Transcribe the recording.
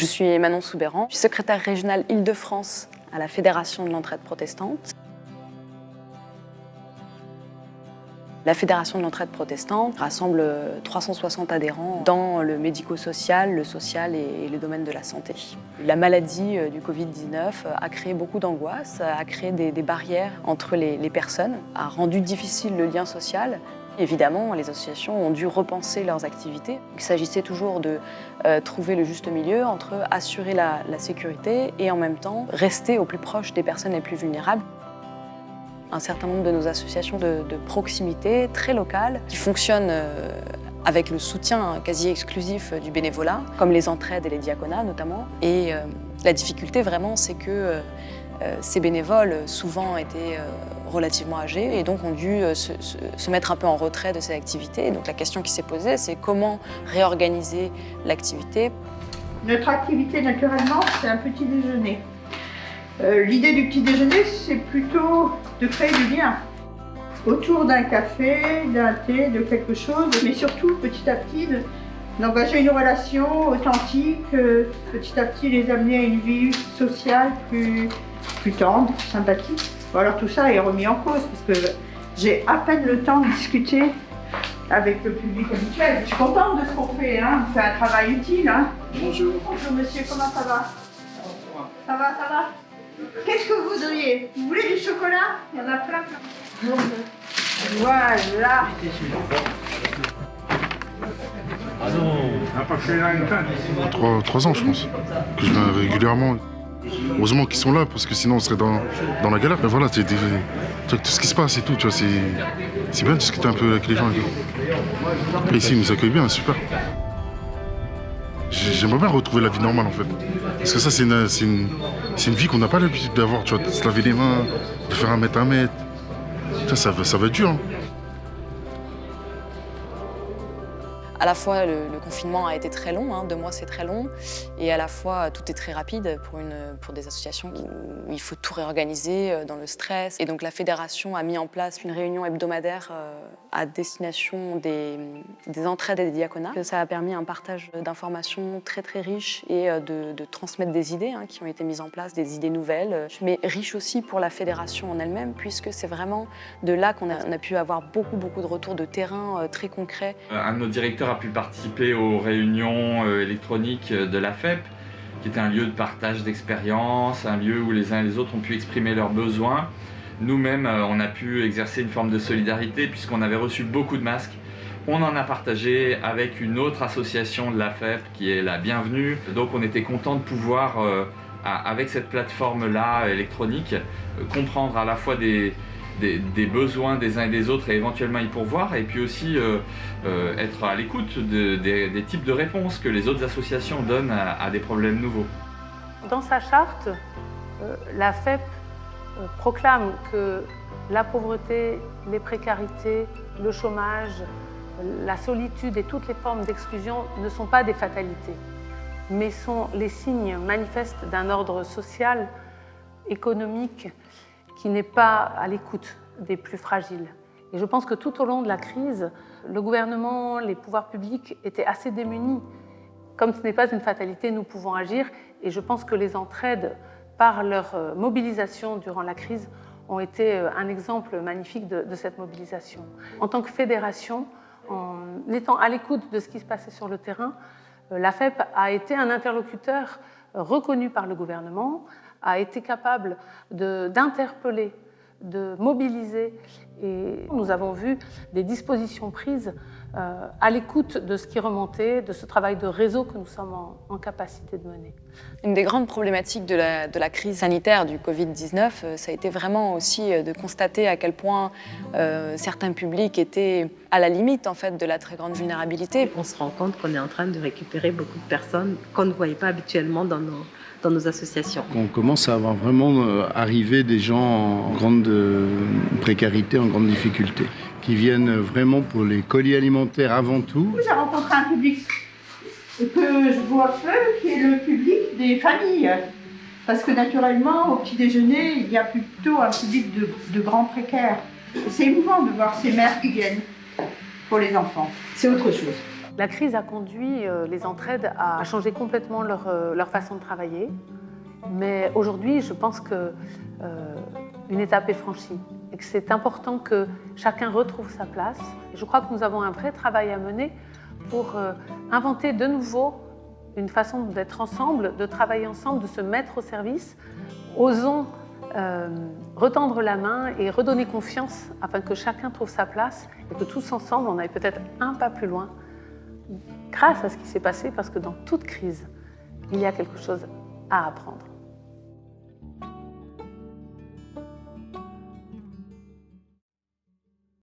Je suis Manon Soubeyran, je suis secrétaire régionale Île-de-France à la Fédération de l'entraide protestante. La Fédération de l'entraide protestante rassemble 360 adhérents dans le médico-social, le social et le domaine de la santé. La maladie du Covid-19 a créé beaucoup d'angoisse, a créé des barrières entre les personnes, a rendu difficile le lien social. Évidemment, les associations ont dû repenser leurs activités. Il s'agissait toujours de trouver le juste milieu entre assurer la sécurité et en même temps rester au plus proche des personnes les plus vulnérables. Un certain nombre de nos associations de proximité très locales qui fonctionnent avec le soutien quasi exclusif du bénévolat, comme les entraides et les diaconats notamment. Et la difficulté vraiment, c'est que ces bénévoles souvent étaient relativement âgés et donc ont dû se mettre un peu en retrait de ces activités. Et donc la question qui s'est posée, c'est comment réorganiser l'activité. Notre activité, naturellement, c'est un petit déjeuner. L'idée du petit déjeuner, c'est plutôt de créer du lien autour d'un café, d'un thé, de quelque chose, mais surtout petit à petit d'engager une relation authentique, petit à petit les amener à une vie sociale plus tendre, sympathique. Bon, alors tout ça est remis en cause parce que j'ai à peine le temps de discuter avec le public habituel. Je suis contente de ce qu'on fait, hein. On fait un travail utile. Hein. Bonjour. Bonjour monsieur, comment ça va? Ça va, ça va? Qu'est-ce que vous voudriez? Vous voulez du chocolat? Il y en a plein. Voilà. Ah non. 3 ans, je pense, que je viens régulièrement. Heureusement qu'ils sont là, parce que sinon on serait dans la galère. Mais voilà, tout ce qui se passe et tout, tu vois, c'est bien de discuter un peu avec les gens. Et ici, ils nous accueillent bien, super. J'aimerais bien retrouver la vie normale, en fait. Parce que ça, c'est une vie qu'on n'a pas l'habitude d'avoir, tu vois, de se laver les mains, de faire 1 mètre. Ça va être dur, hein. À la fois, le confinement a été très long, 2 mois c'est très long, et à la fois tout est très rapide pour des associations où il faut tout réorganiser dans le stress. Et donc la fédération a mis en place une réunion hebdomadaire à destination des entraides et des diaconats. Ça a permis un partage d'informations très très riche et de transmettre des idées qui ont été mises en place, des idées nouvelles, mais riches aussi pour la fédération en elle-même, puisque c'est vraiment de là qu'on a pu avoir beaucoup de retours de terrain très concrets. Un de nos directeurs a pu participer aux réunions électroniques de la FEP, qui était un lieu de partage d'expériences, un lieu où les uns et les autres ont pu exprimer leurs besoins. Nous-mêmes, on a pu exercer une forme de solidarité puisqu'on avait reçu beaucoup de masques. On en a partagé avec une autre association de la FEP qui est la Bienvenue. Donc on était content de pouvoir, avec cette plateforme-là électronique, comprendre à la fois des besoins des uns et des autres et éventuellement y pourvoir, et puis aussi être à l'écoute des types de réponses que les autres associations donnent à des problèmes nouveaux. Dans sa charte, la FEP proclame que la pauvreté, les précarités, le chômage, la solitude et toutes les formes d'exclusion ne sont pas des fatalités, mais sont les signes manifestes d'un ordre social, économique, qui n'est pas à l'écoute des plus fragiles. Et je pense que tout au long de la crise, le gouvernement, les pouvoirs publics étaient assez démunis. Comme ce n'est pas une fatalité, nous pouvons agir. Et je pense que les entraides, par leur mobilisation durant la crise, ont été un exemple magnifique de cette mobilisation. En tant que fédération, en étant à l'écoute de ce qui se passait sur le terrain, la FEP a été un interlocuteur reconnu par le gouvernement, a été capable d'interpeller, de mobiliser. Et nous avons vu des dispositions prises à l'écoute de ce qui remontait, de ce travail de réseau que nous sommes en capacité de mener. Une des grandes problématiques de la crise sanitaire du Covid-19, ça a été vraiment aussi de constater à quel point certains publics étaient à la limite en fait, de la très grande vulnérabilité. On se rend compte qu'on est en train de récupérer beaucoup de personnes qu'on ne voyait pas habituellement dans nos associations. On commence à avoir vraiment arrivé des gens en grande précarité, en grande difficulté, qui viennent vraiment pour les colis alimentaires avant tout. J'ai rencontré un public que je vois peu, qui est le public des familles. Parce que naturellement, au petit déjeuner, il y a plutôt un public de grands précaires. C'est émouvant de voir ces mères qui viennent pour les enfants. C'est autre chose. La crise a conduit les entraides à changer complètement leur façon de travailler. Mais aujourd'hui, je pense qu'une étape est franchie et que c'est important que chacun retrouve sa place. Et je crois que nous avons un vrai travail à mener pour inventer de nouveau une façon d'être ensemble, de travailler ensemble, de se mettre au service. Osons retendre la main et redonner confiance afin que chacun trouve sa place et que tous ensemble, on aille peut-être un pas plus loin grâce à ce qui s'est passé, parce que dans toute crise, il y a quelque chose à apprendre.